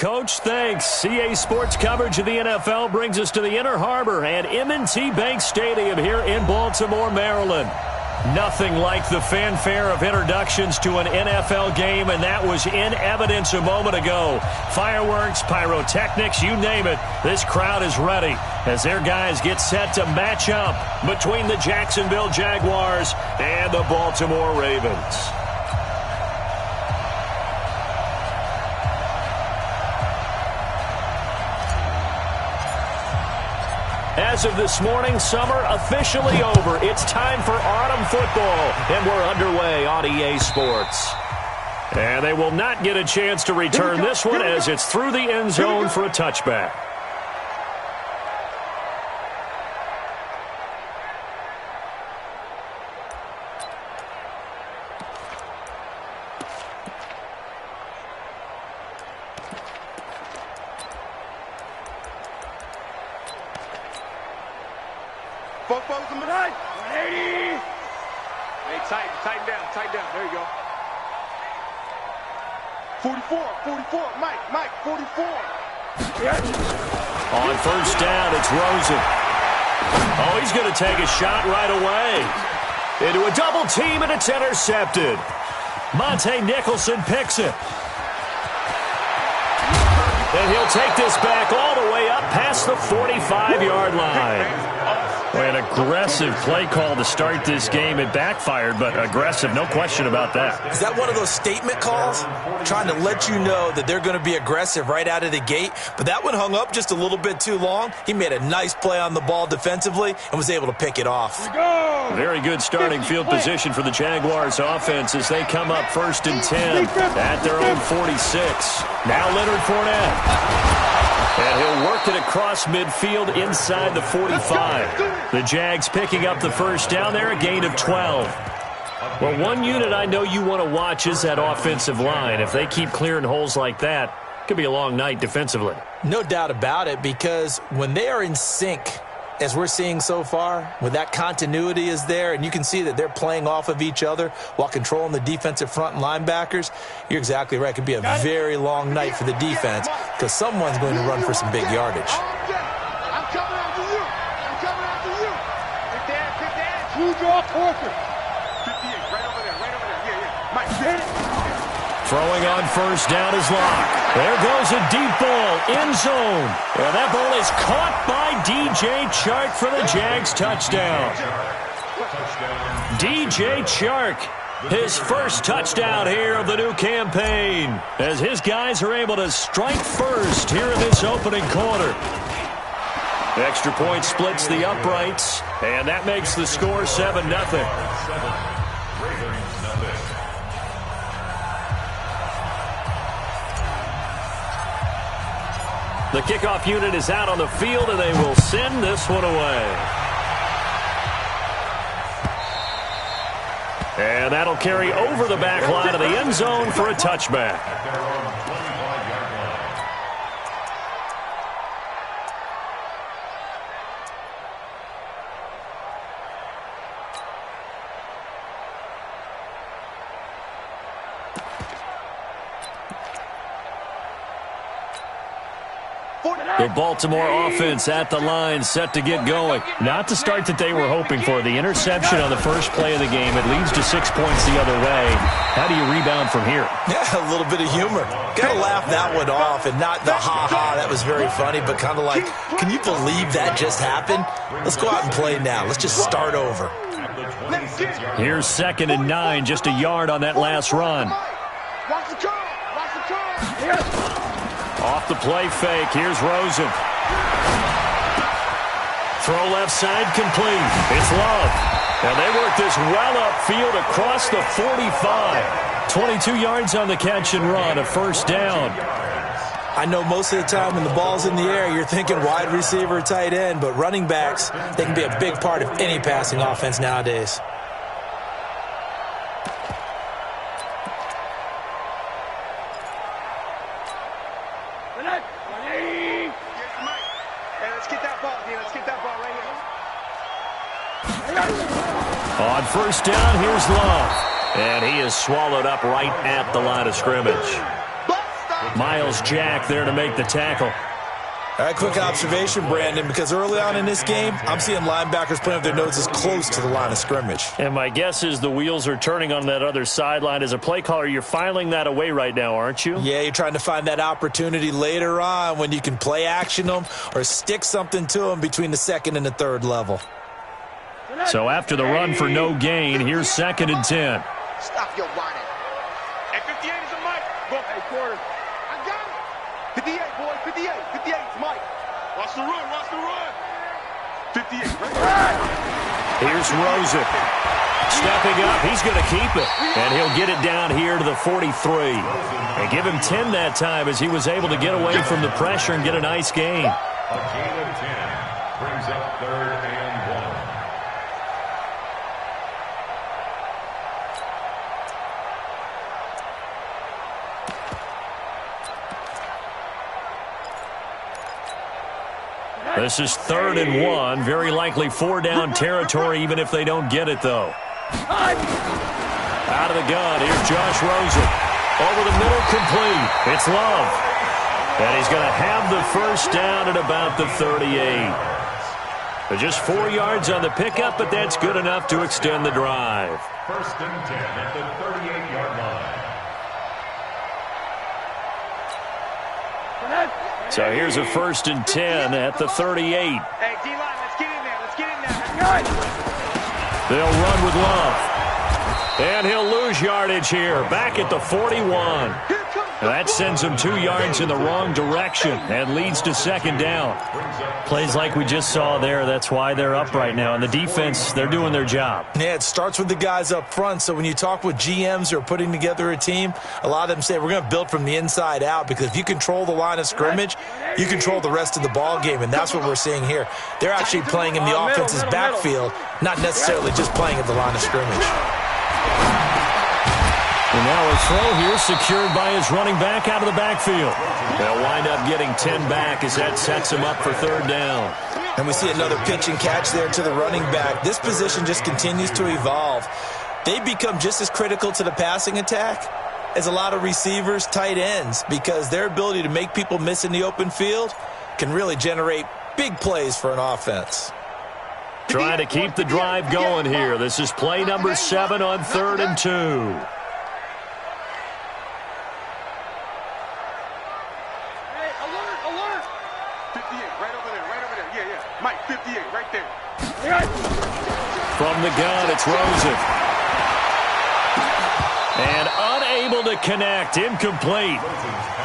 Coach. Thanks. CA Sports coverage of the NFL brings us to the Inner Harbor at M&T Bank Stadium here in Baltimore, Maryland. Nothing like the fanfare of introductions to an NFL game, and that was in evidence a moment ago. Fireworks, pyrotechnics, you name it. This crowd is ready as their guys get set to match up between the Jacksonville Jaguars and the Baltimore Ravens. As of this morning, summer officially over. It's time for autumn football, and we're underway on EA Sports. And they will not get a chance to return this one as it's through the end zone for a touchback. Tighten down. There you go. 44. Mike, 44. On first down, it's Rosen. Oh, he's going to take a shot right away. Into a double team, and it's intercepted. Monte Nicholson picks it. And he'll take this back all the way up past the 45-yard line. An aggressive play call to start this game. It backfired, but aggressive, no question about that. Is that one of those statement calls? Trying to let you know that they're going to be aggressive right out of the gate, but that one hung up just a little bit too long. He made a nice play on the ball defensively and was able to pick it off. Very good starting field position for the Jaguars offense as they come up 1st and 10 at their own 46. Now Leonard Fournette. And he'll work it across midfield inside the 45. The Jags picking up the first down there, a gain of 12. Well, one unit I know you want to watch is that offensive line. If they keep clearing holes like that, it could be a long night defensively. No doubt about it, because when they are in sync, as we're seeing so far, when that continuity is there and you can see that they're playing off of each other while controlling the defensive front and linebackers, you're exactly right. It could be a very long night for the defense because someone's going to run for some big yardage. I'm coming after you. Pick that. Who draw Corker? 58, right over there. Yeah. Mike, hit it. Throwing on first down is Locke. There goes a deep ball, end zone. And that ball is caught by DJ Chark for the Jags touchdown. DJ Chark, his first touchdown here of the new campaign, as his guys are able to strike first here in this opening quarter. Extra point splits the uprights, and that makes the score 7-0. The kickoff unit is out on the field, and they will send this one away. And that'll carry over the back line of the end zone for a touchback. The Baltimore offense at the line, set to get going. Not the start that they were hoping for. The interception on the first play of the game. It leads to 6 points the other way. How do you rebound from here? Yeah, a little bit of humor. Got to laugh that one off, and not the ha-ha, that was very funny, but kind of like, can you believe that just happened? Let's go out and play now. Let's just start over. Here's 2nd and 9, just a yard on that last run. Watch the curl. Off the play fake, here's Rosen. Throw left side complete. It's Love. And they work this well upfield across the 45. 22 yards on the catch and run, a first down. I know most of the time when the ball's in the air, you're thinking wide receiver, tight end, but running backs, they can be a big part of any passing offense nowadays. On first down, here's Love. And he is swallowed up right at the line of scrimmage. Miles Jack there to make the tackle. All right, quick observation, Brandon, because early on in this game, I'm seeing linebackers playing with their noses close to the line of scrimmage. And my guess is the wheels are turning on that other sideline. As a play caller, you're filing that away right now, aren't you? Yeah, you're trying to find that opportunity later on when you can play action them or stick something to them between the second and the third level. So after the run for no gain, here's 2nd and 10. Stop your whining. Hey, 58 is a mic. Go, hey, quarter. I got it. 58, boy, 58. 58 is Mike. Watch the run, watch the run. 58, right? Here's Rosen. Stepping up, he's going to keep it. And he'll get it down here to the 43. And give him 10 that time as he was able to get away from the pressure and get a nice gain. A gain of 10 brings up 3rd and 1. This is 3rd and 1. Very likely 4-down territory, even if they don't get it, though. Out of the gun, here's Josh Rosen. Over the middle, complete. It's Love. And he's going to have the first down at about the 38. But just 4 yards on the pickup, but that's good enough to extend the drive. 1st and 10 at the 38-yard line. So here's a 1st and 10 at the 38. Hey, D-line, let's get in there. Let's get in there. They'll run with Love. And he'll lose yardage here. Back at the 41. That sends him 2 yards in the wrong direction and leads to 2nd down. Plays like we just saw there. That's why they're up right now. And the defense, they're doing their job. Yeah, it starts with the guys up front. So when you talk with GMs who are putting together a team, a lot of them say we're going to build from the inside out, because if you control the line of scrimmage, you control the rest of the ball game, and that's what we're seeing here. They're actually playing in the offense's backfield, not necessarily just playing at the line of scrimmage. And now a throw here secured by his running back out of the backfield. They'll wind up getting 10 back as that sets him up for 3rd down. And we see another pitch and catch there to the running back. This position just continues to evolve. They've become just as critical to the passing attack as a lot of receivers, tight ends, because their ability to make people miss in the open field can really generate big plays for an offense. Trying to keep the drive going here. This is play number 7 on 3rd and 2. Mike, 58, right there. From the gun, it's Rosen. And unable to connect, incomplete.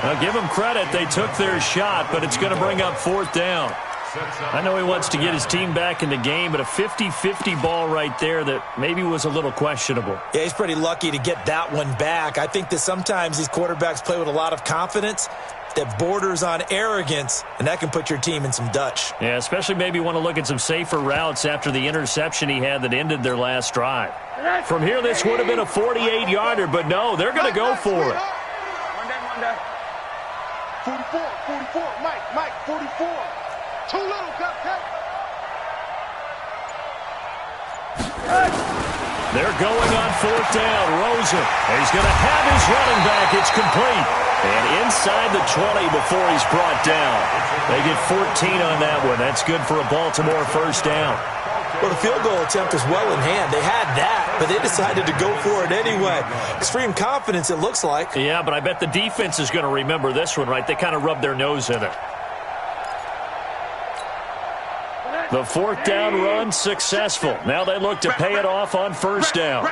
Now, give them credit, they took their shot, but it's going to bring up 4th down. I know he wants to get his team back in the game, but a 50-50 ball right there that maybe was a little questionable. Yeah, he's pretty lucky to get that one back. I think that sometimes these quarterbacks play with a lot of confidence that borders on arrogance, and that can put your team in some Dutch. Yeah, especially maybe want to look at some safer routes after the interception he had that ended their last drive. From here, this would have been a 48-yarder, but no, they're going to go for it. 44, 44, Mike, 44. Too little, cut. They're going on 4th down. Rosen, he's going to have his running back. It's complete. And inside the 20 before he's brought down. They get 14 on that one. That's good for a Baltimore 1st down. Well, the field goal attempt was well in hand. They had that, but they decided to go for it anyway. Extreme confidence, it looks like. Yeah, but I bet the defense is going to remember this one, right? They kind of rubbed their nose in it. The 4th down run successful. Now they look to pay it off on 1st down.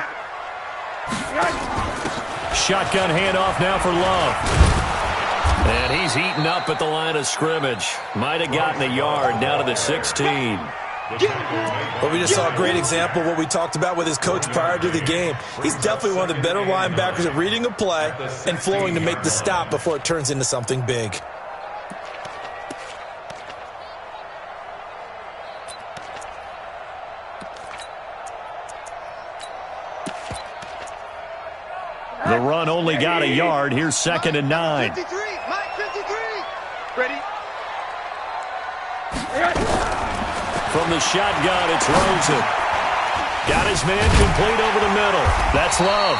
Shotgun handoff now for Love. And he's eaten up at the line of scrimmage. Might have gotten a yard down to the 16. Well, we just saw a great example of what we talked about with his coach prior to the game. He's definitely one of the better linebackers at reading a play and flowing to make the stop before it turns into something big. The run only got a yard. Here's 2nd and 9. 53, Mike, 53. Ready? From the shotgun, it's Rosen. Got his man complete over the middle. That's Love.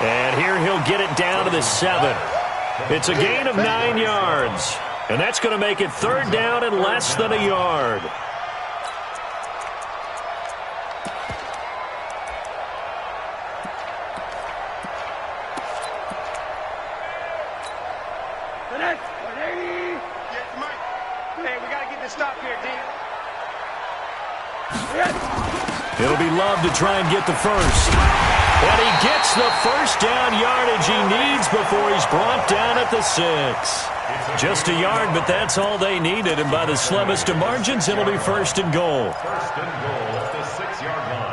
And here he'll get it down to the 7. It's a gain of 9 yards. And that's going to make it third down and less than a yard. It'll be Love to try and get the first. And he gets the first down yardage he needs before he's brought down at the 6. Just a yard, but that's all they needed. And by the slimmest of margins, it'll be first and goal. First and goal at the 6-yard line.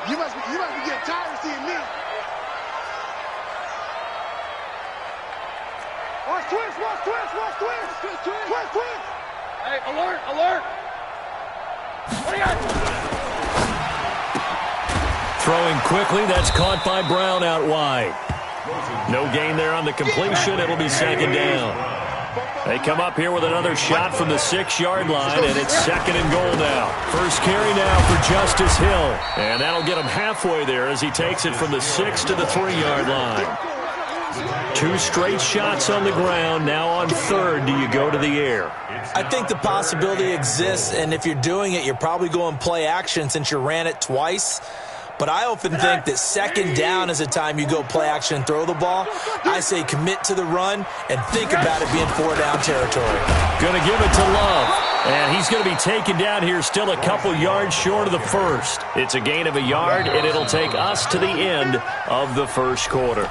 You must be getting tired of seeing me. Watch twist. Hey, alert. What do you got? Throwing quickly, that's caught by Brown out wide. No gain there on the completion. It'll be second down. They come up here with another shot from the 6-yard line, and it's second and goal now. First carry now for Justice Hill. And that'll get him halfway there as he takes it from the 6 to the 3-yard line. 2 straight shots on the ground. Now on third, do you go to the air? I think the possibility exists, and if you're doing it, you're probably going play action since you ran it twice. But I often think that second down is a time you go play action and throw the ball. I say commit to the run and think about it being 4-down territory. Going to give it to Love. And he's going to be taken down here still a couple yards short of the first. It's a gain of a yard, and it'll take us to the end of the first quarter.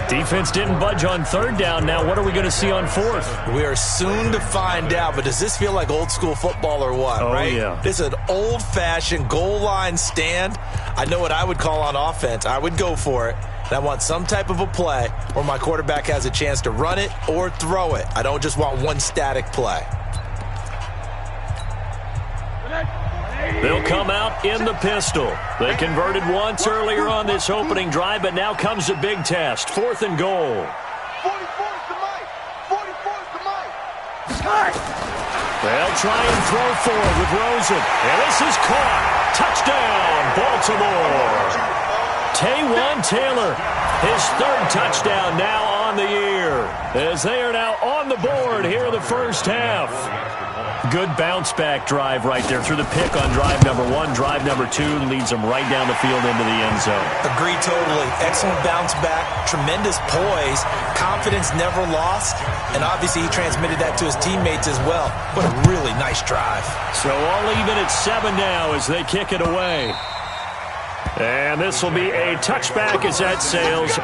Defense didn't budge on third down. Now what are we going to see on fourth? We are soon to find out, but does this feel like old school football or what, right? Yeah. This is an old-fashioned goal line stand. I know what I would call on offense. I would go for it. And I want some type of a play where my quarterback has a chance to run it or throw it. I don't just want one static play. They'll come out in the pistol. They converted once earlier on this opening drive, but now comes a big test. Fourth and goal. 44's the mic. 44's the mic. They'll try and throw forward with Rosen. And this is caught. Touchdown, Baltimore. Taywan Taylor, his third touchdown now on the year, as they are now on the board here in the first half. Good bounce-back drive right there through the pick on drive number 1. Drive number 2 leads them right down the field into the end zone. Agree totally. Excellent bounce-back, tremendous poise, confidence never lost, and obviously he transmitted that to his teammates as well. What a really nice drive. So all even at 7 now as they kick it away. And this will be a touchback as that sails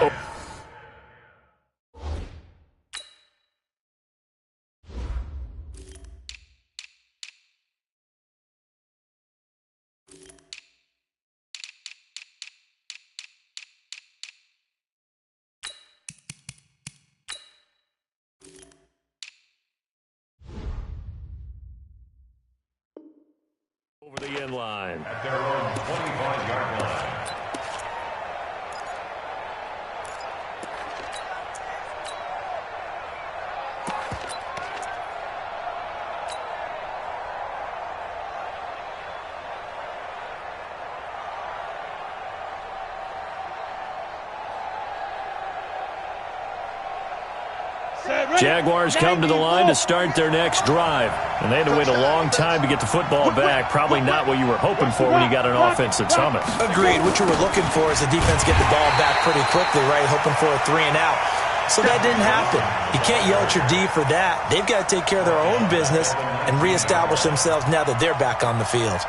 over the end line. At their own 25-yard line. Jaguars come to the line to start their next drive. And they had to wait a long time to get the football back. Probably not what you were hoping for when you got an offense that's humming. Agreed. What you were looking for is the defense get the ball back pretty quickly, right? Hoping for a 3 and out. So that didn't happen. You can't yell at your D for that. They've got to take care of their own business and reestablish themselves now that they're back on the field.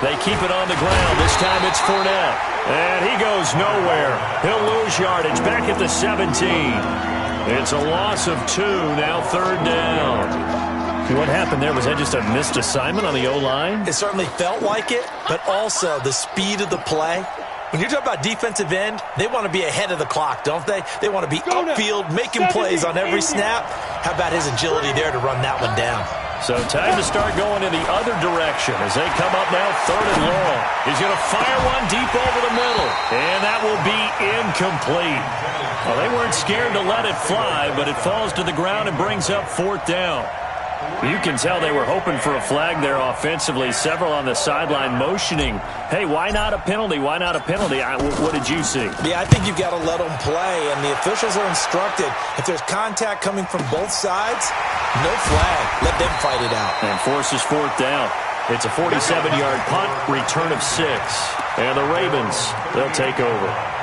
They keep it on the ground. This time it's Fournette. And he goes nowhere. He'll lose yardage back at the 17. It's a loss of 2, now third down. What happened there? Was that just a missed assignment on the O-line? It certainly felt like it, but also the speed of the play. When you're talking about defensive end, they want to be ahead of the clock, don't they? They want to be upfield, making plays on every snap. How about his agility there to run that one down? So time to start going in the other direction as they come up now 3rd and long. He's going to fire one deep over the middle, and that will be incomplete. Well, they weren't scared to let it fly, but it falls to the ground and brings up 4th down. You can tell they were hoping for a flag there offensively. Several on the sideline motioning, hey, why not a penalty? Why not a penalty? What did you see? Yeah, I think you've got to let them play, and the officials are instructed. If there's contact coming from both sides, no flag. Let them fight it out. And forces 4th down. It's a 47-yard punt, return of 6. And the Ravens, they'll take over.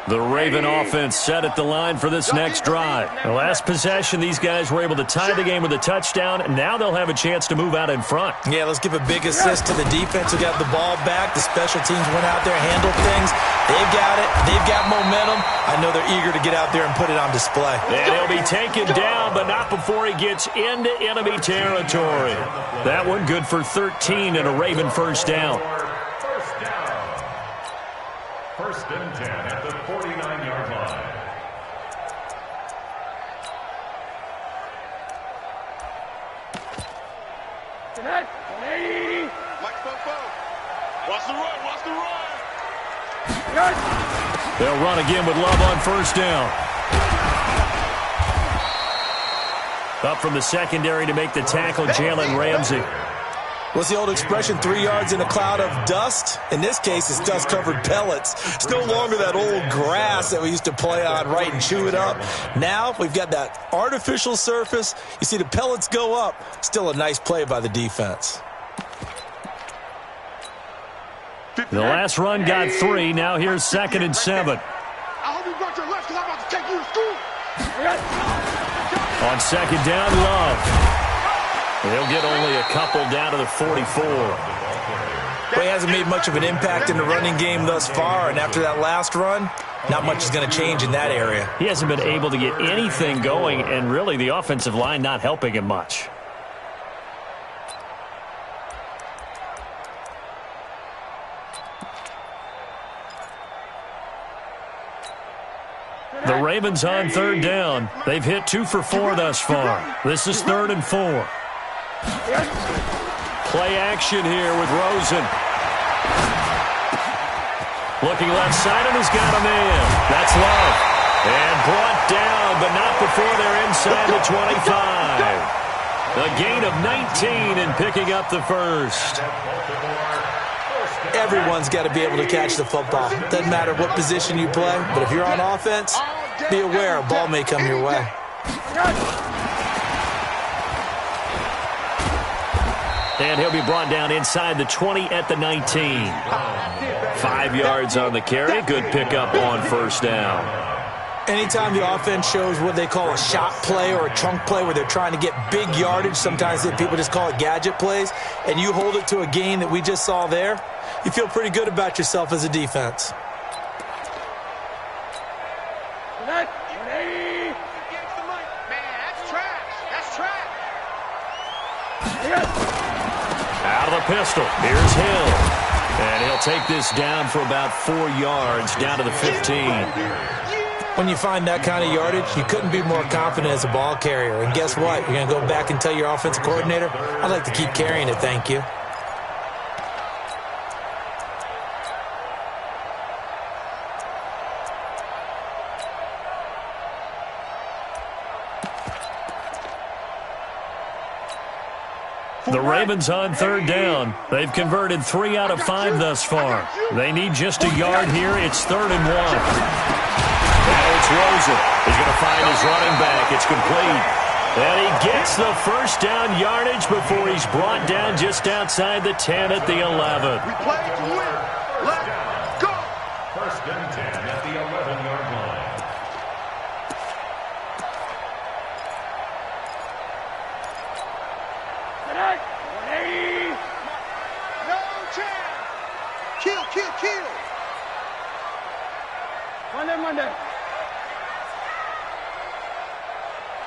The Raven offense set at the line for this next drive. The last possession, these guys were able to tie the game with a touchdown, and now they'll have a chance to move out in front. Yeah, let's give a big assist to the defense who got the ball back. The special teams went out there, handled things. They've got it. They've got momentum. I know they're eager to get out there and put it on display. And he'll be taken down, but not before he gets into enemy territory. That one good for 13 and a Raven first down. First and 10 at the 49-yard line. Mike Fofo. Watch the run. Watch the run. They'll run again with Love on first down. Up from the secondary to make the tackle, Jalen Ramsey. What's the old expression, 3 yards in a cloud of dust? In this case, it's dust-covered pellets. It's no longer that old grass that we used to play on, right, and chew it up. Now we've got that artificial surface. You see the pellets go up. Still a nice play by the defense. The last run got 3. Now here's 2nd and 7. I hope you brought your lunch because I'm about to take you to school. On 2nd down, Love. They'll get only a couple down to the 44. Well, he hasn't made much of an impact in the running game thus far, and after that last run, not much is going to change in that area. He hasn't been able to get anything going, and really the offensive line not helping him much. The Ravens on 3rd down. They've hit 2 for 4 thus far. This is 3rd and 4. Play action here with Rosen. Looking left side, and he's got a man. That's Love. And brought down, but not before they're inside the 25. A gain of 19 and picking up the first. Everyone's got to be able to catch the football. Doesn't matter what position you play, but if you're on offense, be aware a ball may come your way. And he'll be brought down inside the 20 at the 19. 5 yards on the carry. Good pickup on first down. Anytime the offense shows what they call a shot play or a chunk play where they're trying to get big yardage, sometimes people just call it gadget plays, and you hold it to a gain that we just saw there, you feel pretty good about yourself as a defense. Out of the pistol. Here's Hill. And he'll take this down for about 4 yards, down to the 15. When you find that kind of yardage, you couldn't be more confident as a ball carrier. And guess what? You're going to go back and tell your offensive coordinator, I'd like to keep carrying it, thank you. The Ravens on 3rd down. They've converted 3 out of 5 thus far. They need just a yard here. It's 3rd and 1. Now it's Rosen. He's going to find his running back. It's complete. And he gets the first down yardage before he's brought down just outside the 10 at the 11. We play to win. Let's go. First and 10 at the 11-yard line. No chance. run there.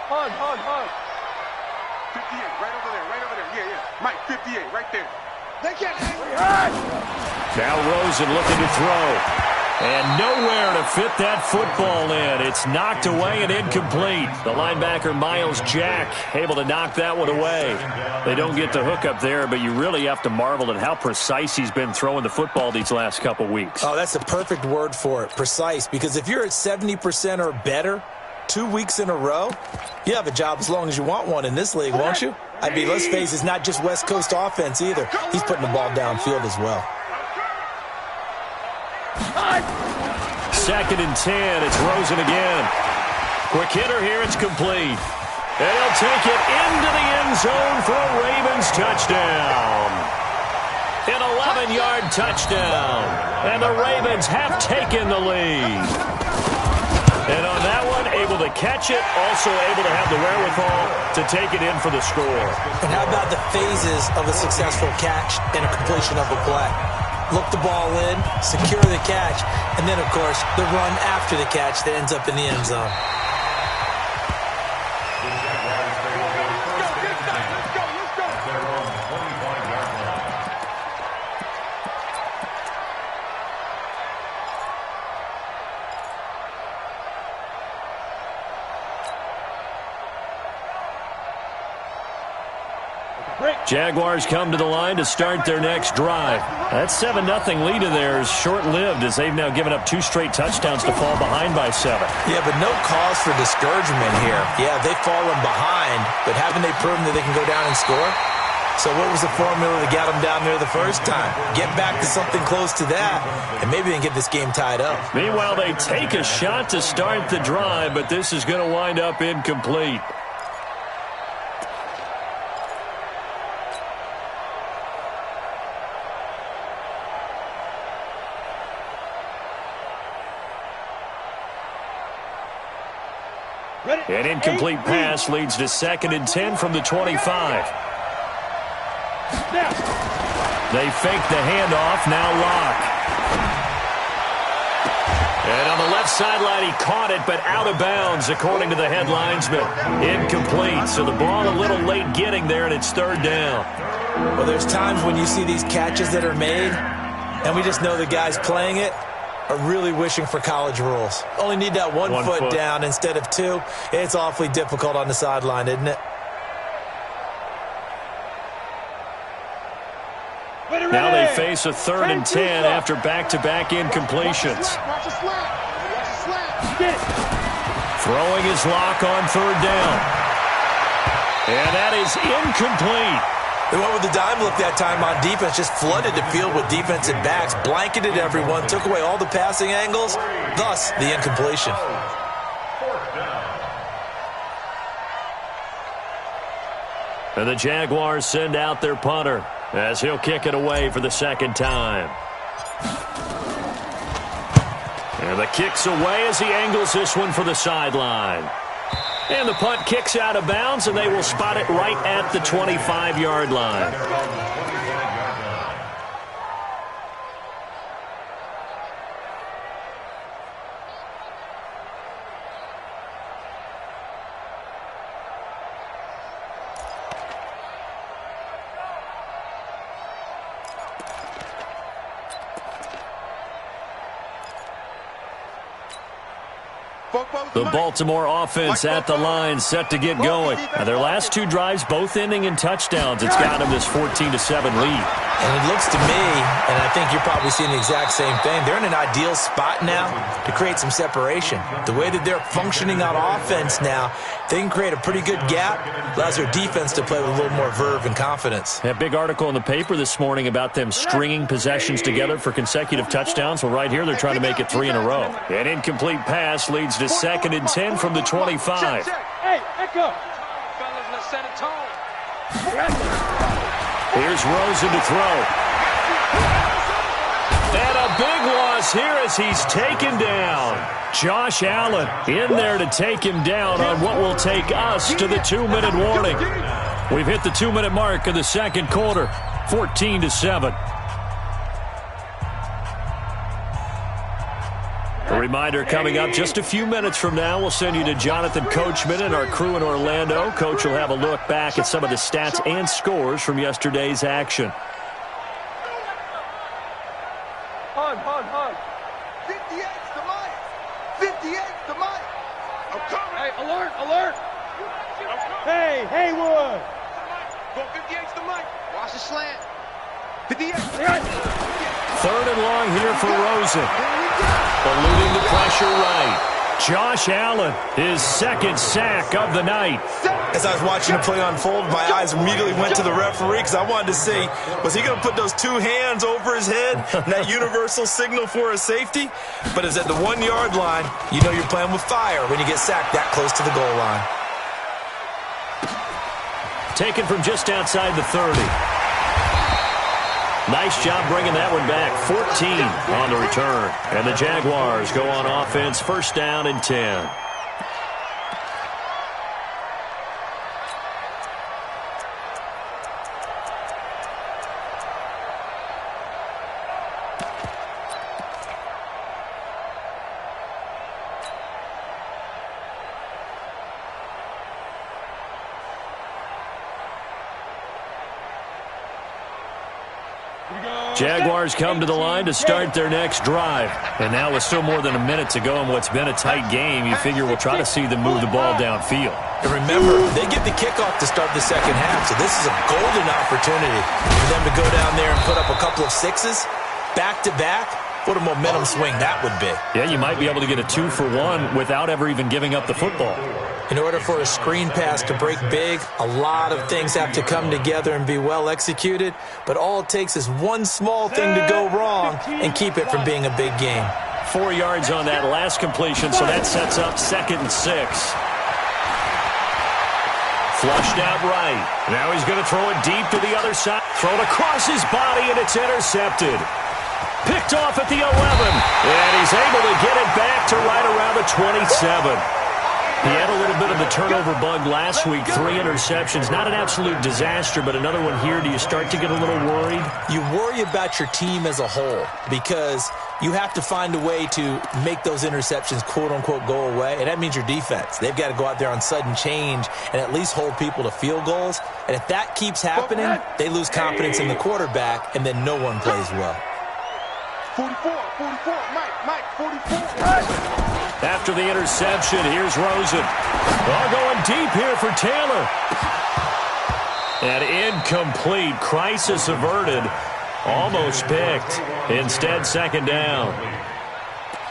Hug. 58, right over there. Yeah. Mike, 58, right there. They can't hang. Now Rosen looking to throw. And nowhere to fit that football in. It's knocked away and incomplete. The linebacker, Miles Jack, able to knock that one away. They don't get the hook up there, but you really have to marvel at how precise he's been throwing the football these last couple weeks. Oh, that's a perfect word for it, precise. Because if you're at 70% or better 2 weeks in a row, you have a job as long as you want one in this league, won't you? I mean, let's face it, it's not just West Coast offense either. He's putting the ball downfield as well. 2nd and 10. It's Rosen again. Quick hitter here. It's complete. And he'll take it into the end zone for a Ravens touchdown. An 11-yard touchdown. And the Ravens have taken the lead. And on that one, able to catch it, also able to have the wherewithal to take it in for the score. And how about the phases of a successful catch and a completion of a play? Look the ball in, secure the catch, and then, of course, the run after the catch that ends up in the end zone. Jaguars come to the line to start their next drive. That 7-0 lead of theirs short-lived as they've now given up 2 straight touchdowns to fall behind by 7. Yeah, but no cause for discouragement here. Yeah, they've fallen behind, but haven't they proven that they can go down and score? So what was the formula that got them down there the first time? Get back to something close to that, and maybe they can get this game tied up. Meanwhile, they take a shot to start the drive, but this is going to wind up incomplete. An incomplete pass leads to 2nd and 10 from the 25. They fake the handoff, now Locke. And on the left sideline, he caught it, but out of bounds, according to the head linesman. Incomplete, so the ball a little late getting there, and it's 3rd down. Well, there's times when you see these catches that are made, and we just know the guys playing it are really wishing for college rules. Only need that one foot down instead of 2. It's awfully difficult on the sideline, isn't it? Now they face a 3rd and 10 after back-to-back incompletions. Throwing his Lock on 3rd down. And that is incomplete. They went with the dime look that time on defense, just flooded the field with defensive backs, blanketed everyone, took away all the passing angles, thus the incompletion. And the Jaguars send out their punter as he'll kick it away for the 2nd time. And the kick's away as he angles this one for the sideline. And the punt kicks out of bounds, and they will spot it right at the 25-yard line. The Baltimore offense at the line, set to get going. Now, their last 2 drives, both ending in touchdowns. It's got them this 14-7 lead. And it looks to me, and I think you're probably seeing the exact same thing, they're in an ideal spot now to create some separation. The way that they're functioning on offense now, they can create a pretty good gap, allows their defense to play with a little more verve and confidence. A big article in the paper this morning about them stringing possessions together for consecutive touchdowns. Well, right here, they're trying to make it 3 in a row. An incomplete pass leads to 2nd and 10 from the 25. Hey, echo. Fellas, let's set a tone. Here's Rosen to throw. And a big loss here as he's taken down. Josh Allen in there to take him down on what will take us to the 2-minute warning. We've hit the 2-minute mark of the 2nd quarter, 14-7. Reminder coming up just a few minutes from now, we'll send you to Jonathan Coachman and our crew in Orlando. Coach will have a look back at some of the stats and scores from yesterday's action. Hug. 58's the mic. 58's the mic. I'm coming. Hey, alert. Hey, Haywood. Go 58's the mic. Watch the slant. 58. Third and long here for Rosen. Eluding the pressure right. Josh Allen, his second sack of the night. As I was watching the play unfold, my eyes immediately went to the referee because I wanted to see, was he going to put those two hands over his head and that universal signal for a safety? But it's at the 1 yard line. You know you're playing with fire when you get sacked that close to the goal line. Taken from just outside the 30. Nice job bringing that one back. 14 on the return. And the Jaguars go on offense, first down and 10. Jaguars come to the line to start their next drive. And now with still more than a minute to go in what's been a tight game, you figure we'll try to see them move the ball downfield. And remember, they get the kickoff to start the second half, so this is a golden opportunity for them to go down there and put up a couple of sixes back-to-back. What a momentum swing that would be. Yeah, you might be able to get a 2-for-1 without ever even giving up the football. In order for a screen pass to break big, a lot of things have to come together and be well executed, but all it takes is one small thing to go wrong and keep it from being a big game. 4 yards on that last completion, so that sets up 2nd and 6. Flushed out right. Now he's going to throw it deep to the other side. Thrown across his body, and it's intercepted. Picked off at the 11, and he's able to get it back to right around the 27. He had a little bit of the turnover bug last week, 3 interceptions. Not an absolute disaster, but another one here. Do you start to get a little worried? You worry about your team as a whole because you have to find a way to make those interceptions, quote-unquote, go away, and that means your defense. They've got to go out there on sudden change and at least hold people to field goals, and if that keeps happening, they lose confidence in the quarterback, and then no one plays well. 44, Mike, 44. After the interception, here's Rosen. All going deep here for Taylor. And incomplete. Crisis averted. Almost picked. Instead, second down.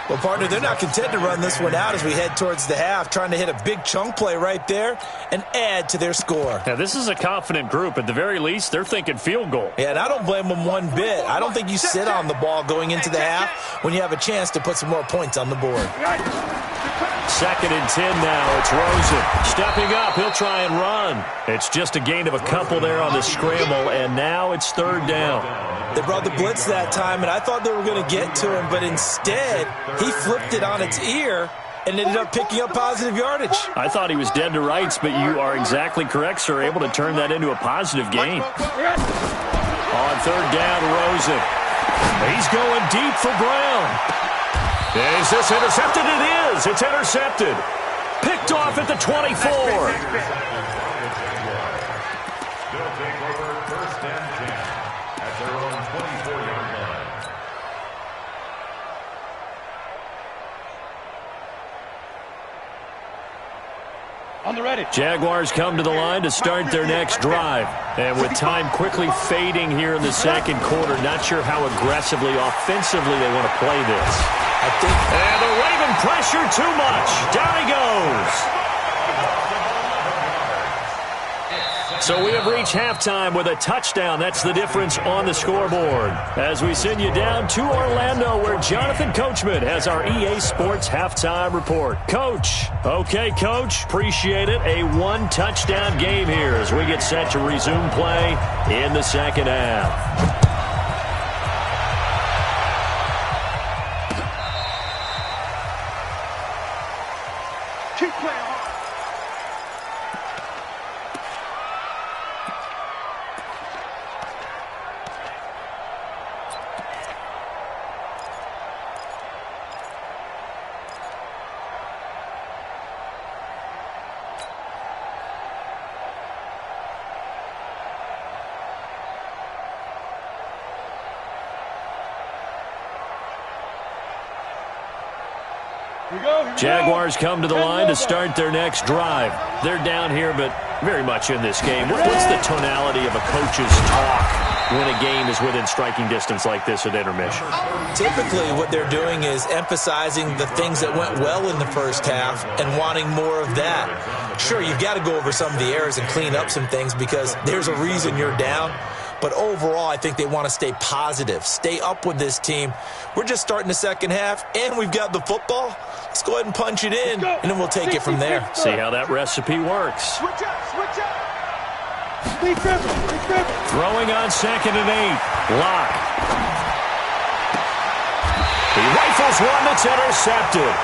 Well, partner, they're not content to run this one out as we head towards the half, trying to hit a big chunk play right there and add to their score. Now, this is a confident group. At the very least, they're thinking field goal. Yeah, and I don't blame them one bit. I don't think you sit on the ball going into the half when you have a chance to put some more points on the board. 2nd and 10 now. It's Rosen. Stepping up. He'll try and run. It's just a gain of a couple there on the scramble, and now it's 3rd down. They brought the blitz that time, and I thought they were going to get to him, but instead, he flipped it on its ear and ended up picking up positive yardage. I thought he was dead to rights, but you are exactly correct, sir. Able to turn that into a positive gain. On 3rd down, Rosen. He's going deep for Brown. Is this intercepted? It is. It's intercepted. Picked off at the 24. They'll take over 1st and 10 at their own 24-yard line. On the ready. Jaguars come to the line to start their next drive. And with time quickly fading here in the 2nd quarter, not sure how aggressively, offensively they want to play this. And the Raven pressure too much. Down he goes. So we have reached halftime with a touchdown. That's the difference on the scoreboard. As we send you down to Orlando, where Jonathan Coachman has our EA Sports halftime report. Coach. Okay, Coach. Appreciate it. A 1-touchdown game here as we get set to resume play in the 2nd half. Keep playing hard. Jaguars come to the line to start their next drive. They're down here, but very much in this game. What's the tonality of a coach's talk when a game is within striking distance like this at intermission? Typically, what they're doing is emphasizing the things that went well in the first half and wanting more of that. Sure, you've got to go over some of the errors and clean up some things because there's a reason you're down. But overall, I think they want to stay positive, stay up with this team. We're just starting the second half, and we've got the football. Let's go ahead and punch it in, and then we'll take it from there. See how that recipe works. Switch up, switch up. Throwing on 2nd and 8. Lock. He rifles one that's intercepted.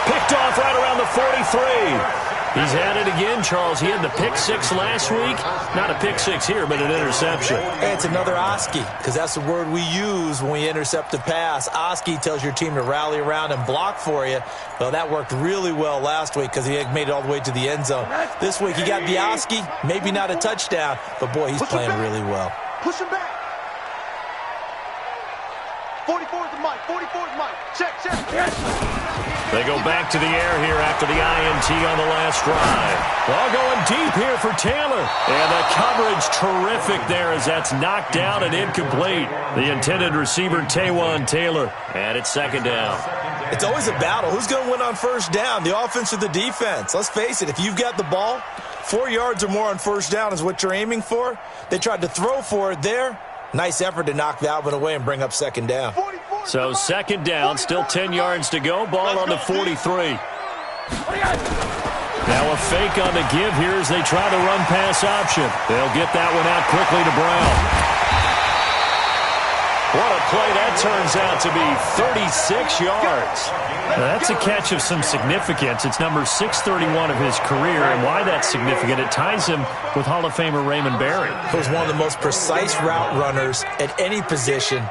Picked off right around the 43. He's had it again, Charles. He had the pick 6 last week. Not a pick 6 here, but an interception. Hey, it's another Oski, because that's the word we use when we intercept a pass. Oski tells your team to rally around and block for you. Well, that worked really well last week because he had made it all the way to the end zone. This week, he got the Oski, maybe not a touchdown, but, boy, he's playing really well. Push him back. 44 is the mic. 44 is the mic. Check. They go back to the air here after the INT on the last drive. Ball going deep here for Taylor. And the coverage terrific there as that's knocked down and incomplete. The intended receiver, Taywan Taylor. And it's 2nd down. It's always a battle. Who's going to win on first down, the offense or the defense? Let's face it, if you've got the ball, 4 yards or more on first down is what you're aiming for. They tried to throw for it there. Nice effort to knock that one away and bring up 2nd down. So 2nd down, still 10 yards to go. Ball on the 43. Now a fake on the give here as they try the run-pass option. They'll get that one out quickly to Brown. What a play that turns out to be, 36 yards. Now that's a catch of some significance. It's number 631 of his career, and why that's significant, it ties him with Hall of Famer Raymond Berry. He was one of the most precise route runners at any position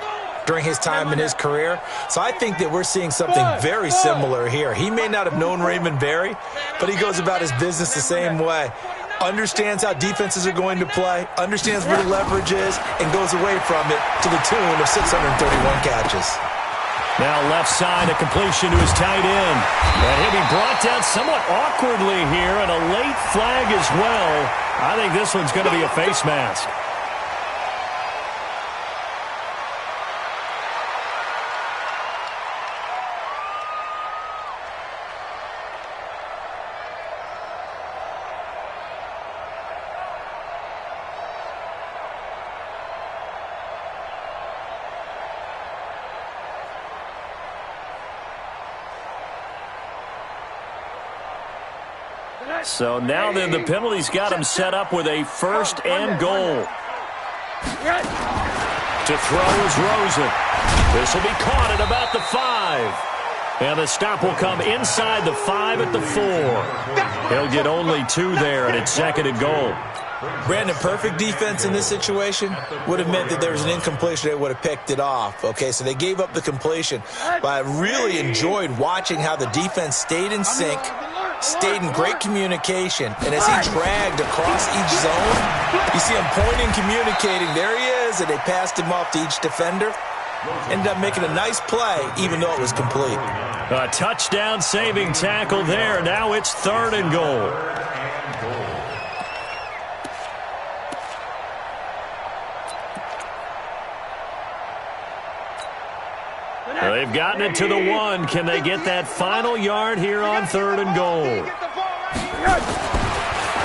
during his time in his career. So I think that we're seeing something very similar here. He may not have known Raymond Berry, but he goes about his business the same way. Understands how defenses are going to play, understands where the leverage is, and goes away from it to the tune of 631 catches. Now left side, a completion to his tight end. And he'll be brought down somewhat awkwardly here, and a late flag as well. I think this one's going to be a face mask. So now then the penalty's got him set up with a 1st and goal. To throw is Rosen. This will be caught at about the 5. And the stop will come inside the 5 at the 4. He'll get only 2 there, and it's 2nd and goal. Brandon, perfect defense in this situation would have meant that there was an incompletion. They would have picked it off. Okay, so they gave up the completion. But I really enjoyed watching how the defense stayed in sync, stayed in great communication, and as he dragged across each zone, you see him pointing, communicating. There he is, and they passed him off to each defender. Ended up making a nice play, even though it was complete. A touchdown-saving tackle there. Now it's 3rd and goal. They've gotten it to the 1. Can they get that final yard here on 3rd and goal?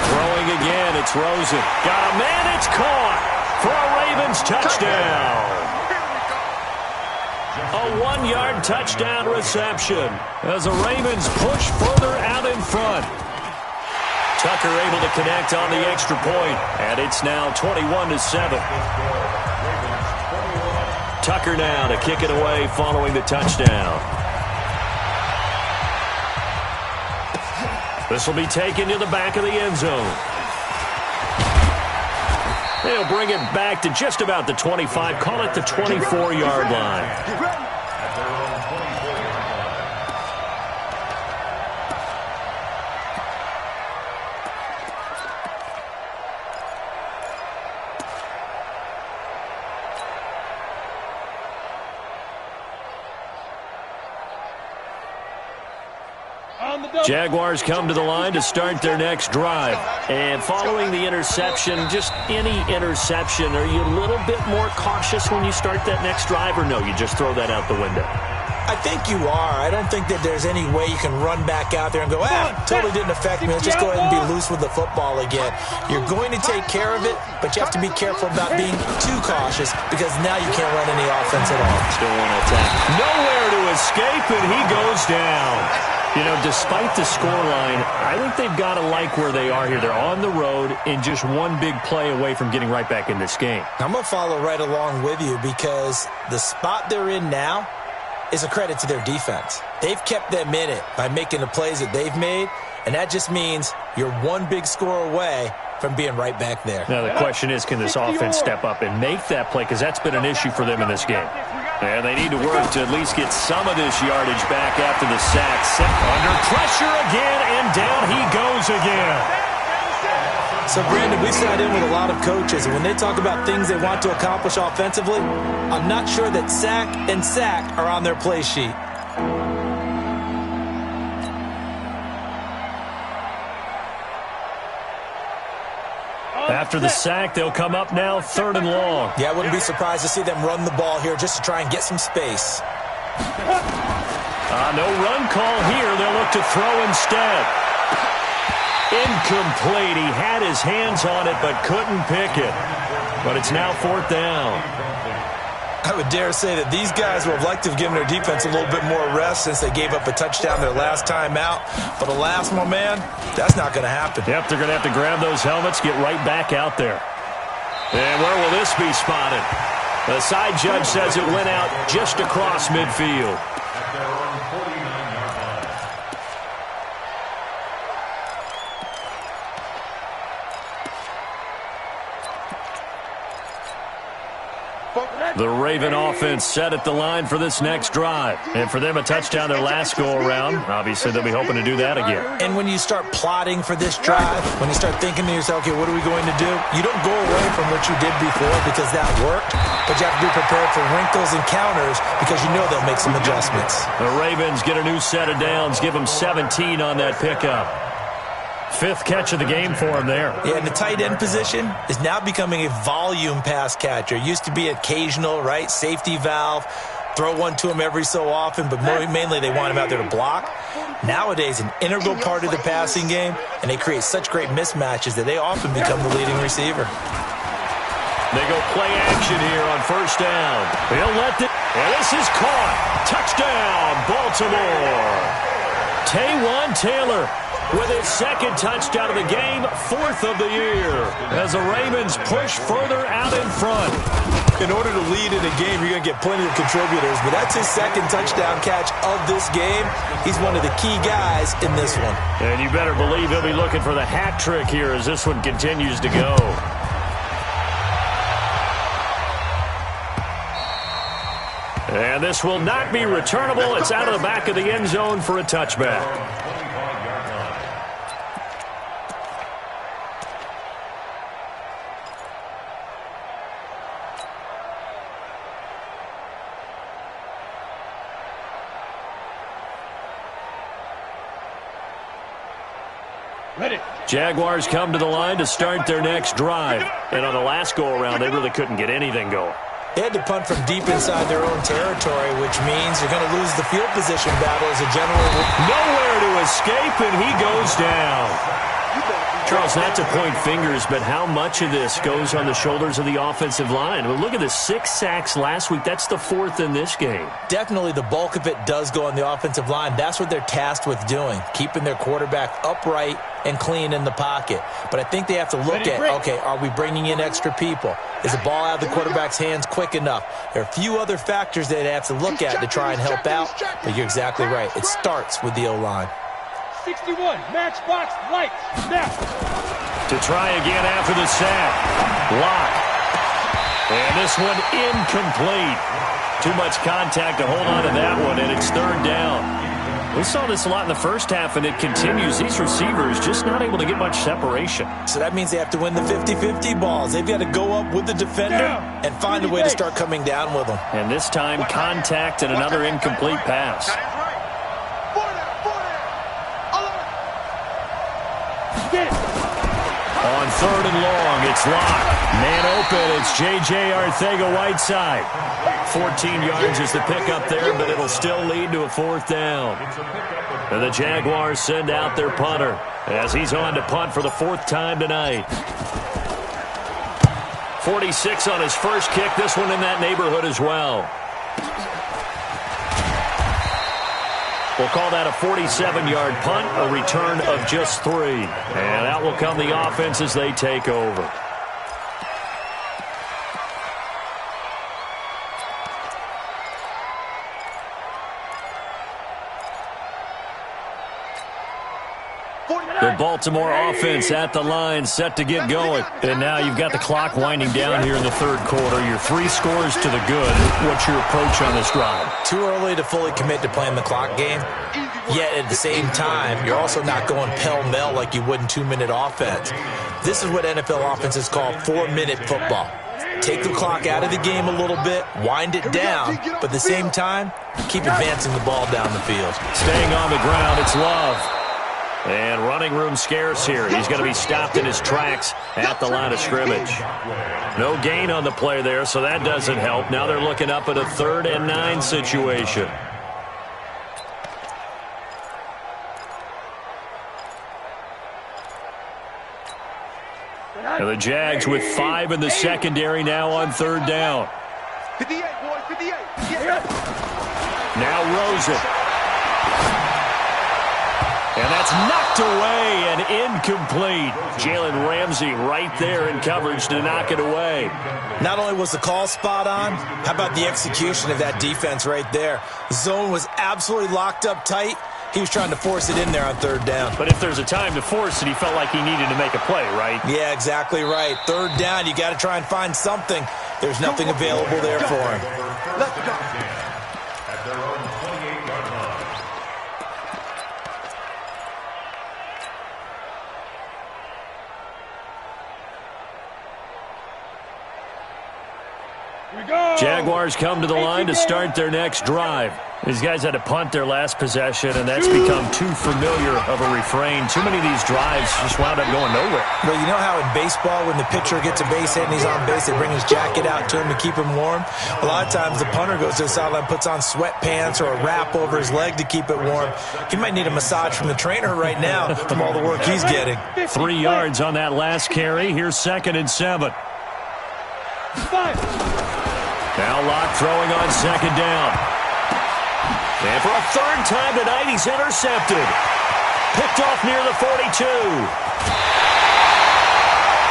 Throwing again, it's Rosen. Got a man, it's caught for a Ravens touchdown. A 1-yard touchdown reception as the Ravens push further out in front. Tucker able to connect on the extra point, and it's now 21-7. Tucker now to kick it away following the touchdown. This will be taken to the back of the end zone. They'll bring it back to just about the 25, call it the 24-yard line. Jaguars come to the line to start their next drive. And following the interception, just any interception, are you a little bit more cautious when you start that next drive, or no, you just throw that out the window? I think you are. I don't think that there's any way you can run back out there and go, totally didn't affect me. Let's just go ahead and be loose with the football again. You're going to take care of it, but you have to be careful about being too cautious because now you can't run any offense at all. Still want to attack. Nowhere to escape, and he goes down. You know, despite the scoreline, I think they've got to like where they are here. They're on the road and just one big play away from getting right back in this game. I'm going to follow right along with you because the spot they're in now is a credit to their defense. They've kept them in it by making the plays that they've made, and that just means you're one big score away from being right back there. Now the question is, can this offense step up and make that play? Because that's been an issue for them in this game. And they need to work to at least get some of this yardage back after the sack. Under pressure again, and down he goes again. So, Brandon, we sat in with a lot of coaches, and when they talk about things they want to accomplish offensively, I'm not sure that sack and sack are on their play sheet. After the sack, they'll come up now 3rd and long. Yeah, I wouldn't be surprised to see them run the ball here just to try and get some space. No run call here. They'll look to throw instead. Incomplete. He had his hands on it but couldn't pick it. But it's now 4th down. I would dare say that these guys would have liked to have given their defense a little bit more rest since they gave up a touchdown their last time out. But alas, my man, that's not going to happen. Yep, they're going to have to grab those helmets, get right back out there. And where will this be spotted? The side judge says it went out just across midfield. The Raven offense set at the line for this next drive. And for them, a touchdown their last go-around. Obviously, they'll be hoping to do that again. And when you start plotting for this drive, when you start thinking to yourself, okay, what are we going to do? You don't go away from what you did before because that worked, but you have to be prepared for wrinkles and counters because you know they'll make some adjustments. The Ravens get a new set of downs, give them 17 on that pickup. 5th catch of the game for him there. Yeah, and the tight end position is now becoming a volume pass catcher. It used to be occasional, right? Safety valve, throw one to him every so often, but mainly they want him out there to block. Nowadays, an integral part of the passing game, and they create such great mismatches that they often become the leading receiver. They go play action here on 1st down. They'll let it, and this is caught. Touchdown, Baltimore. Taywan Taylor with his 2nd touchdown of the game, 4th of the year, as the Ravens push further out in front. In order to lead in a game, you're going to get plenty of contributors, but that's his 2nd touchdown catch of this game. He's one of the key guys in this one. And you better believe he'll be looking for the hat trick here as this one continues to go. And this will not be returnable. It's out of the back of the end zone for a touchback. Jaguars come to the line to start their next drive. And on the last go-around, they really couldn't get anything going. They had to punt from deep inside their own territory, which means you're going to lose the field position battle as a general. Nowhere to escape, and he goes down. Charles, not to point fingers, but how much of this goes on the shoulders of the offensive line? Well, look at the 6 sacks last week. That's the 4th in this game. Definitely the bulk of it does go on the offensive line. That's what they're tasked with doing, keeping their quarterback upright and clean in the pocket. But I think they have to look at, okay, are we bringing in extra people? Is the ball out of the quarterback's hands quick enough? There are a few other factors that they have to look at to try and help out, but you're exactly right. It starts with the O-line. 61, matchbox, lights, snap. To try again after the sack. Lock. And this one incomplete. Too much contact to hold on to that one, and it's 3rd down. We saw this a lot in the first half, and it continues. These receivers just not able to get much separation. So that means they have to win the 50-50 balls. They've got to go up with the defender and find a way to start coming down with them. And this time, contact and another incomplete pass. Get it. On 3rd and long, it's locked. Man open, it's J.J. Arcega-Whiteside. 14 yards is the pickup there, but it'll still lead to a 4th down. And the Jaguars send out their punter as he's on to punt for the 4th time tonight. 46 on his first kick, this one in that neighborhood as well. We'll call that a 47-yard punt, a return of just 3. And out will come the offense as they take over. The Baltimore offense at the line, set to get going. And now you've got the clock winding down here in the 3rd quarter. Your 3 scores to the good. What's your approach on this drive? Too early to fully commit to playing the clock game. Yet at the same time, you're also not going pell-mell like you would in 2-minute offense. This is what NFL offenses call 4-minute football. Take the clock out of the game a little bit, wind it down, but at the same time, keep advancing the ball down the field. Staying on the ground, it's Love. And running room scarce here. He's going to be stopped in his tracks at the line of scrimmage. No gain on the play there, so that doesn't help. Now they're looking up at a 3rd and 9 situation. And the Jags with 5 in the secondary now on 3rd down. 58, boys, 58. Now Rosen. And that's knocked away and incomplete. Jalen Ramsey right there in coverage to knock it away. Not only was the call spot on, how about the execution of that defense right there? The zone was absolutely locked up tight. He was trying to force it in there on 3rd down. But if there's a time to force it, he felt like he needed to make a play, right? Yeah, exactly right. 3rd down, you got to try and find something. There's nothing available there for him. Let's go. At their own 28-yard line. Here we go. Jaguars come to the line to start their next drive. These guys had to punt their last possession, and that's become too familiar of a refrain. Too many of these drives just wound up going nowhere. Well, you know how in baseball, when the pitcher gets a base hit and he's on base, they bring his jacket out to him to keep him warm? A lot of times the punter goes to the sideline, puts on sweatpants or a wrap over his leg to keep it warm. He might need a massage from the trainer right now from all the work he's getting. 3 yards on that last carry. Here's 2nd and 7. 5. Now Locke throwing on 2nd down. And for a 3rd time tonight, he's intercepted. Picked off near the 42.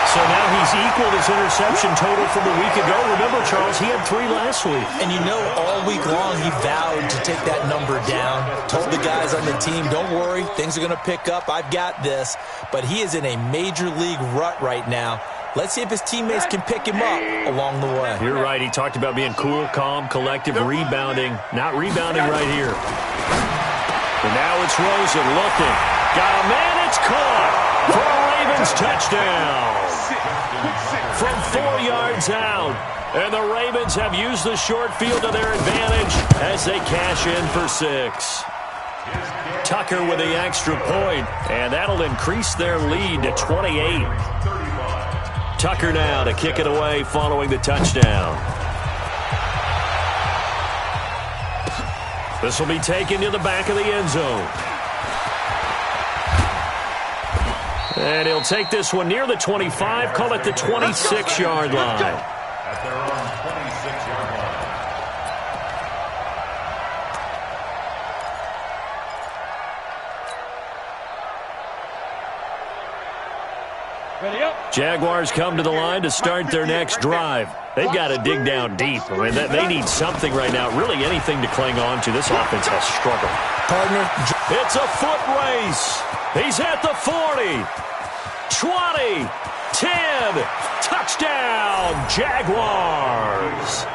So now he's equaled his interception total from a week ago. Remember, Charles, he had 3 last week. And you know, all week long he vowed to take that number down. Told the guys on the team, don't worry, things are going to pick up. I've got this. But he is in a major league rut right now. Let's see if his teammates can pick him up along the way. You're right. He talked about being cool, calm, collective, rebounding. Not rebounding right here. And now it's Rosen looking. Got a man. It's caught for a Ravens touchdown. From 4 yards out. And the Ravens have used the short field to their advantage as they cash in for 6. Tucker with the extra point, and that'll increase their lead to 28. Tucker now to kick it away following the touchdown. This will be taken to the back of the end zone. And he'll take this one near the 25, call it the 26-yard line. At their own 26-yard line. Ready up. Jaguars come to the line to start their next drive. They've got to dig down deep. I mean, they need something right now, really anything to cling on to. This offense has struggled. Partner, it's a foot race. He's at the 40, 20, 10, touchdown, Jaguars.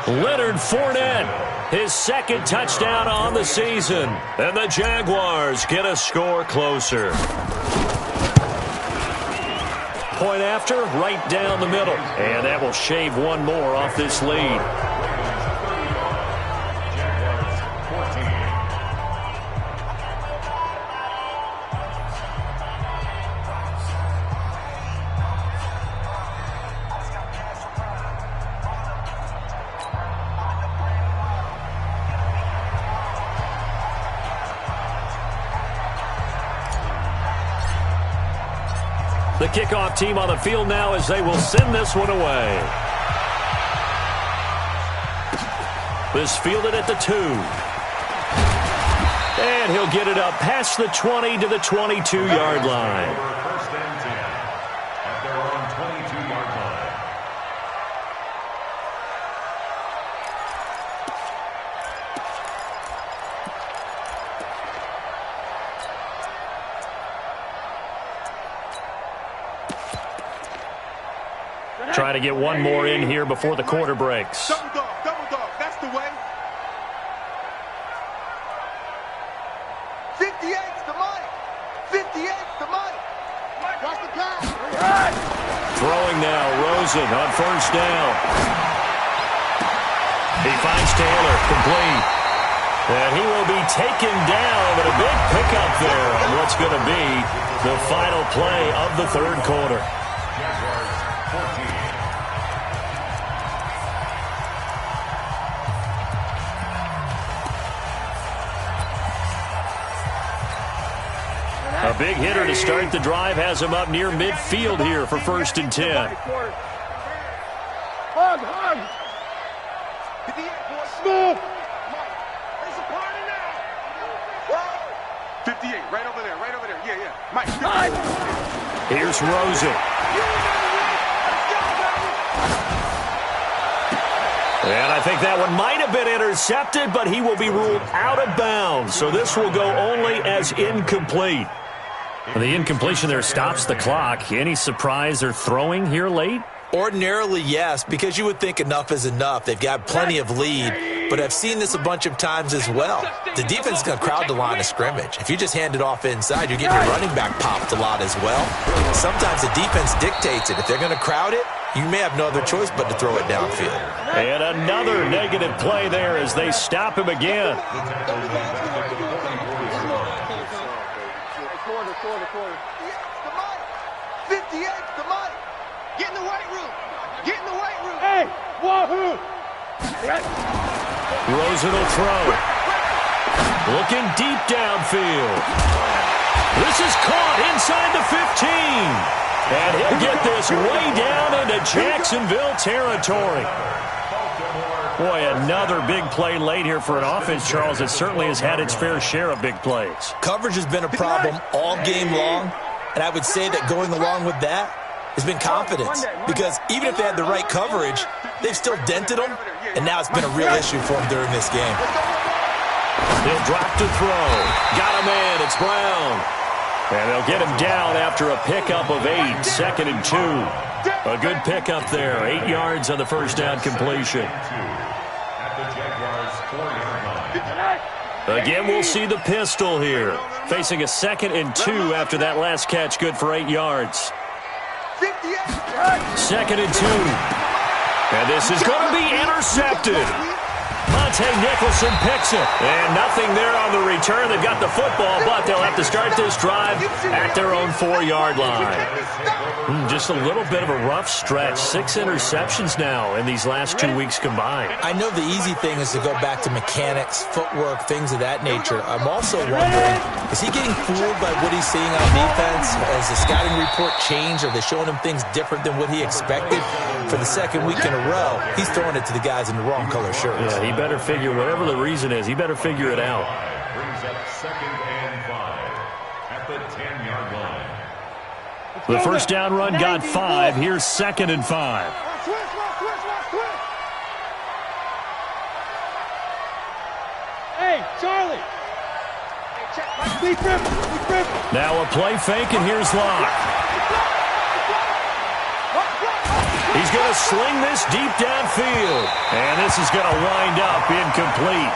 Leonard Fournette, his 2nd touchdown on the season. And the Jaguars get a score closer. Point after, right down the middle. And that will shave one more off this lead. The kickoff team on the field now as they will send this one away. This fielded at the 2. And he'll get it up past the 20 to the 22-yard line. First and 10 at their own 22-yard line. Try to get one more in here before the quarter breaks. Double dog, that's the way. 58's the money. 58's the money. Watch the pass. Throwing now, Rosen on first down. He finds Taylor, complete. And he will be taken down, but a big pickup there on what's going to be the final play of the third quarter. Jaguars 14. A big hitter to start the drive has him up near midfield here for first and 10. Hug. Smooth. There's a party now. 58, right over there. Yeah. Mike. Here's Rosen. And I think that one might have been intercepted, but he will be ruled out of bounds. So this will go only as incomplete. The incompletion there stops the clock. Any surprise they're throwing here late? Ordinarily, yes, because you would think enough is enough. They've got plenty of lead, but I've seen this a bunch of times as well. The defense is going to crowd the line of scrimmage. If you just hand it off inside, you're getting your running back popped a lot as well. Sometimes the defense dictates it. If they're going to crowd it, you may have no other choice but to throw it downfield. And another negative play there as they stop him again. Quarter. 58's the money. Get in the weight room. Hey, wahoo! Rosen will throw. Looking deep downfield. This is caught inside the 15. And he'll get this way down into Jacksonville territory. Boy, another big play late here for an offense, Charles, that certainly has had its fair share of big plays. Coverage has been a problem all game long, and I would say that going along with that has been confidence, because even if they had the right coverage, they've still dented them, and now it's been a real issue for them during this game. He'll drop to throw. Got a man. It's Brown. And they'll get him down after a pickup of 8, second and 2. A good pickup there. 8 yards on the first down completion. Again, we'll see the pistol here. Facing a second and 2 after that last catch. Good for 8 yards. Second and 2. And this is going to be intercepted. Monte Nicholson picks it. And nothing there on the return. They've got the football, but they'll have to start this drive at their own 4-yard line. Just a little bit of a rough stretch. 6 interceptions now in these last 2 weeks combined. I know the easy thing is to go back to mechanics, footwork, things of that nature. I'm also wondering, is he getting fooled by what he's seeing on defense? Has the scouting report changed? Are they showing him things different than what he expected? For the second week in a row, he's throwing it to the guys in the wrong color shirts. Yeah, he better figure, whatever the reason is, he better figure it out. Brings up 2nd and 5 at the 10-yard line. The first down run got 5. Here's 2nd and 5. Hey, Charlie. Deep rip. Now a play fake, and here's Locke. He's going to sling this deep downfield. And this is going to wind up incomplete.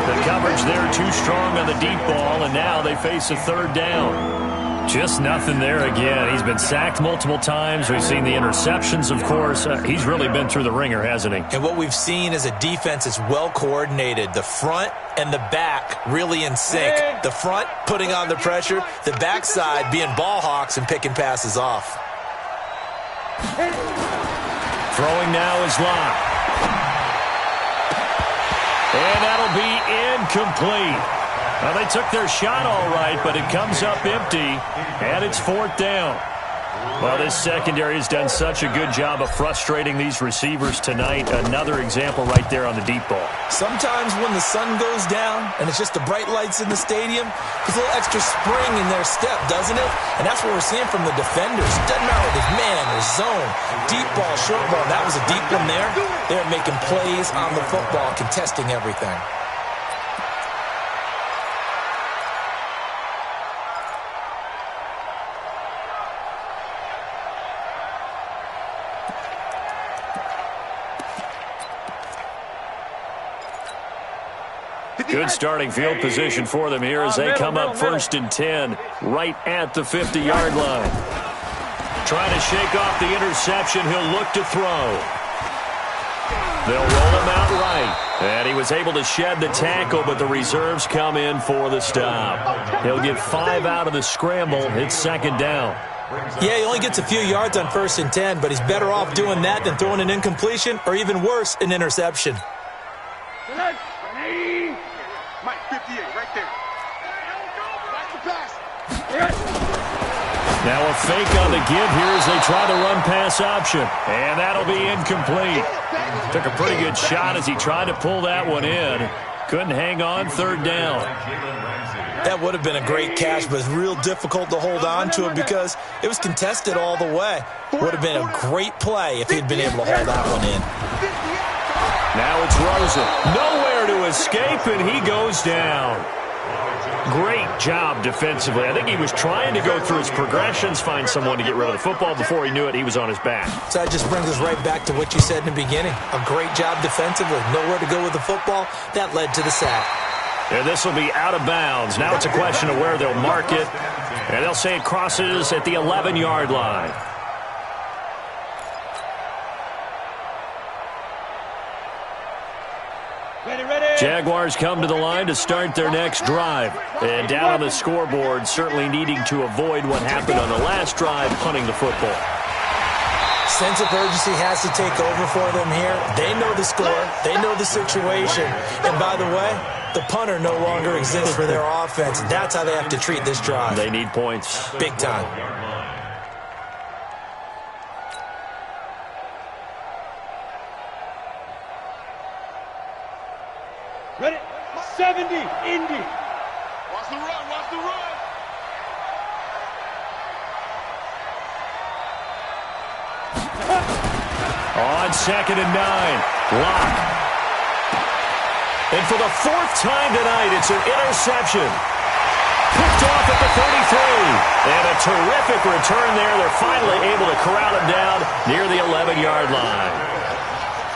The coverage there too strong on the deep ball, and now they face a third down. Just nothing there again. He's been sacked multiple times. We've seen the interceptions, of course. He's really been through the ringer, hasn't he? And what we've seen is a defense that's well coordinated. The front and the back really in sync. The front putting on the pressure, the backside being ball hawks and picking passes off. Throwing now is Locke. And that'll be incomplete. Well, they took their shot all right, but it comes up empty, and it's 4th down. Well, this secondary has done such a good job of frustrating these receivers tonight. Another example right there on the deep ball. Sometimes when the sun goes down and it's just the bright lights in the stadium, there's a little extra spring in their step, doesn't it? And that's what we're seeing from the defenders. Doesn't matter if it's man or zone, deep ball, short ball. That was a deep one there. They're making plays on the football, contesting everything. Good starting field position for them here as they come up 1st and 10 right at the 50-yard line. Trying to shake off the interception. He'll look to throw. They'll roll him out right. And he was able to shed the tackle, but the reserves come in for the stop. He'll get 5 out of the scramble. It's 2nd down. Yeah, he only gets a few yards on 1st and 10, but he's better off doing that than throwing an incompletion or even worse, an interception. Mike, 58, right there. Watch the pass. Now a fake on the give here as they try the run-pass option. And that'll be incomplete. Took a pretty good shot as he tried to pull that one in. Couldn't hang on, 3rd down. That would have been a great catch, but it's real difficult to hold on to it because it was contested all the way. Would have been a great play if he'd been able to hold that one in. Now it's Rosen. Nowhere to escape, and he goes down. Great job defensively. I think he was trying to go through his progressions, find someone to get rid of the football. Before he knew it, he was on his back. So that just brings us right back to what you said in the beginning. A great job defensively. Nowhere to go with the football. That led to the sack. And this will be out of bounds. Now it's a question of where they'll mark it. And they'll say it crosses at the 11-yard line. Jaguars come to the line to start their next drive. And down on the scoreboard, certainly needing to avoid what happened on the last drive, punting the football. Sense of urgency has to take over for them here. They know the score. They know the situation. And by the way, the punter no longer exists for their offense. That's how they have to treat this drive. They need points. Big time. Ready? 70, Indy. Watch the run, watch the run. On 2nd and 9. Lock. And for the 4th time tonight, it's an interception. Picked off at the 33. And a terrific return there. They're finally able to corral him down near the 11-yard line.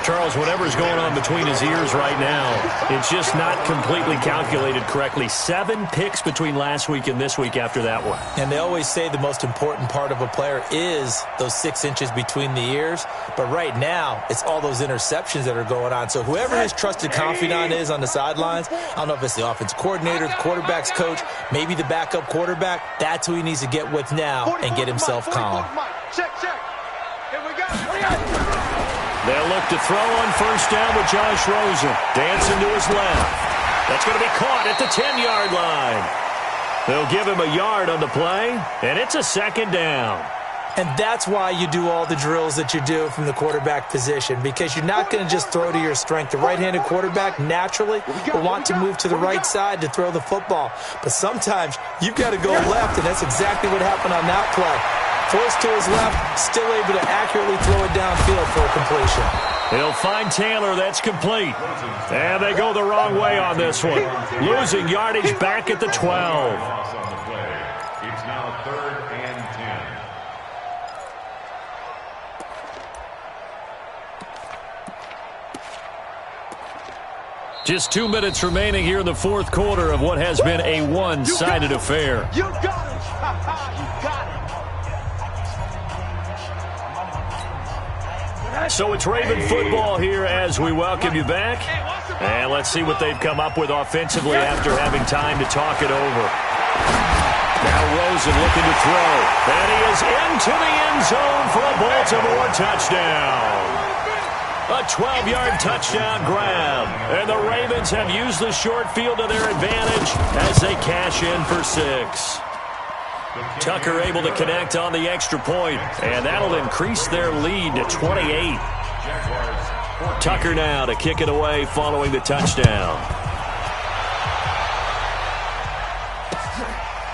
Charles, whatever's going on between his ears right now, it's just not completely calculated correctly. 7 picks between last week and this week after that one. And they always say the most important part of a player is those 6 inches between the ears. But right now, it's all those interceptions that are going on. So whoever his trusted confidant is on the sidelines, I don't know if it's the offensive coordinator, the quarterback's coach, maybe the backup quarterback, that's who he needs to get with now and get himself calm. Check, check. Here we go. They'll look to throw on 1st down with Josh Rosen. Dancing to his left. That's going to be caught at the 10-yard line. They'll give him a yard on the play, and it's a 2nd down. And that's why you do all the drills that you do from the quarterback position, because you're not going to just throw to your strength. The right-handed quarterback naturally will want to move to the right side to throw the football. But sometimes you've got to go left, and that's exactly what happened on that play. Forced to his left, still able to accurately throw it downfield for a completion. He'll find Taylor. That's complete. And they go the wrong way on this one. Losing yardage back at the 12. It's now 3rd and 10. Just 2 minutes remaining here in the 4th quarter of what has been a one-sided affair. You got it. You got it. So it's Raven football here as we welcome you back. And let's see what they've come up with offensively after having time to talk it over. Now Rosen looking to throw. And he is into the end zone for a Baltimore touchdown. A 12-yard touchdown grab. And the Ravens have used the short field to their advantage as they cash in for 6. Tucker able to connect on the extra point, and that'll increase their lead to 28. Tucker now to kick it away following the touchdown.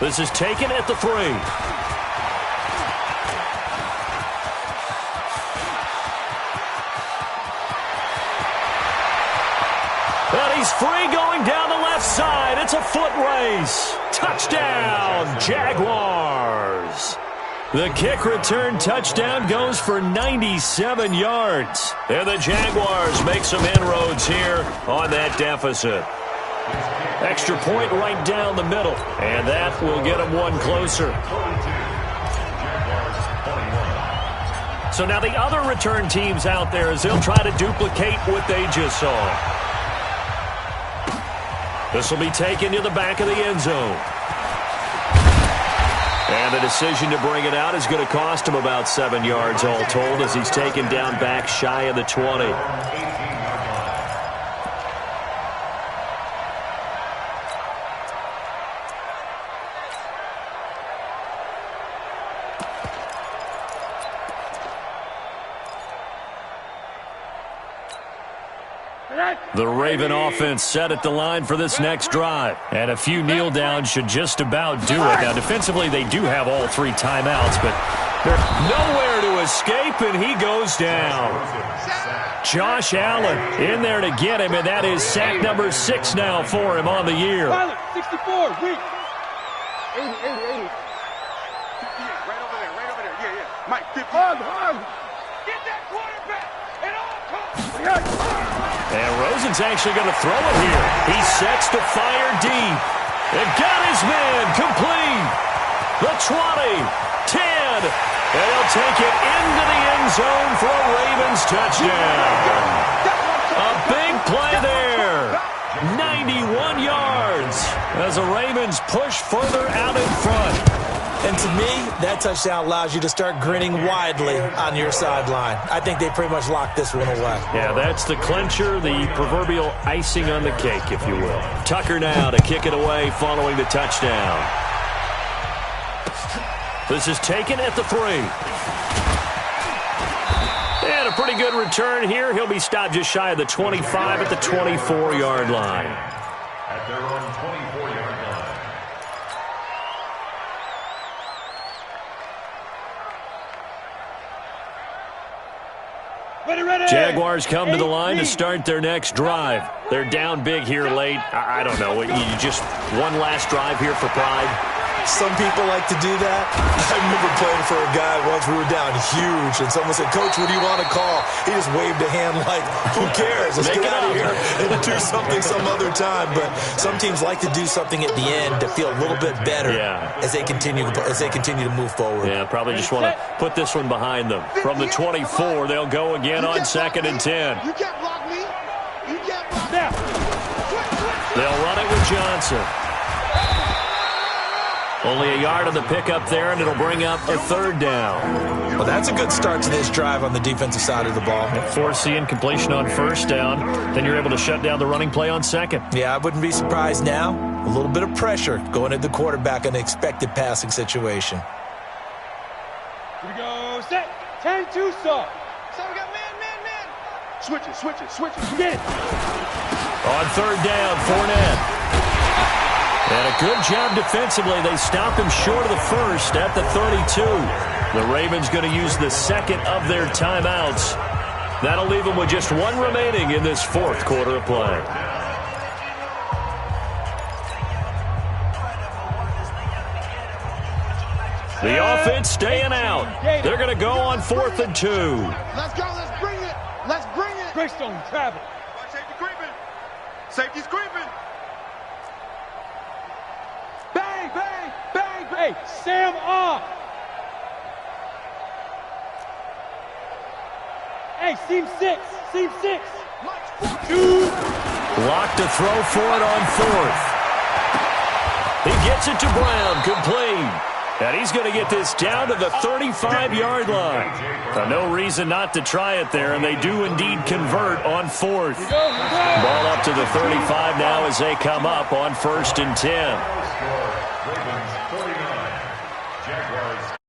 This is taken at the 3. And he's free going down the left side. It's a foot race. Touchdown, Jaguars. The kick return touchdown goes for 97 yards. And the Jaguars make some inroads here on that deficit. Extra point right down the middle, and that will get them one closer. So now the other return teams out there as they'll try to duplicate what they just saw. This will be taken to the back of the end zone. And the decision to bring it out is going to cost him about 7 yards all told as he's taken down back shy of the 20. The Raven offense set at the line for this next drive. And a few kneel downs should just about do it. Now, defensively, they do have all 3 timeouts, but they're nowhere to escape, and he goes down. Josh Allen in there to get him, and that is sack number 6 now for him on the year. 64, weak. 80. 58, right over there. Yeah. Mike, 50. Hug. Get that quarterback. It all comes. And Rosen's actually going to throw it here. He sets to fire deep. And got his man complete. The 20, 10, and he'll take it into the end zone for a Ravens touchdown. A big play there. 91 yards as the Ravens push further out in front. And to me, that touchdown allows you to start grinning widely on your sideline. I think they pretty much locked this one away. Yeah, that's the clincher, the proverbial icing on the cake, if you will. Tucker now to kick it away following the touchdown. This is taken at the 3. And a pretty good return here. He'll be stopped just shy of the 25 at the 24-yard line. At their own 24-yard line. Jaguars come to the line to start their next drive. They're down big here late. I don't know. You just one last drive here for pride. Some people like to do that. I remember playing for a guy once. We were down huge, and someone said, "Coach, what do you want to call?" He just waved a hand like, "Who cares? Let's get out of here and do something some other time." But some teams like to do something at the end to feel a little bit better as they continue to move forward. Yeah, probably just want to put this one behind them. From the 24, they'll go again on 2nd and 10. You can't block me. You can't block me. They'll run it with Johnson. Only a yard on the pickup there, and it'll bring up a 3rd down. Well, that's a good start to this drive on the defensive side of the ball. Forcing completion on 1st down. Then you're able to shut down the running play on 2nd. Yeah, I wouldn't be surprised now. A little bit of pressure going at the quarterback in an expected passing situation. Here we go. Set. 10-2 stop. So we got man. Switch it. Get it. On 3rd down, Fournette. And a good job defensively. They stopped him short of the 1st at the 32. The Ravens going to use the 2nd of their timeouts. That'll leave them with just 1 remaining in this 4th quarter of play. The offense staying out. They're going to go on 4th and 2. Let's go. Let's bring it. Greystone travel. Safety's creeping. Bang. Hey, Sam off. Hey, seam 6. 2. Blocked to throw for it on 4th. He gets it to Brown, complete. And he's going to get this down to the 35-yard line. No reason not to try it there, and they do indeed convert on 4th. Ball up to the 35 now as they come up on 1st and 10. Jaguars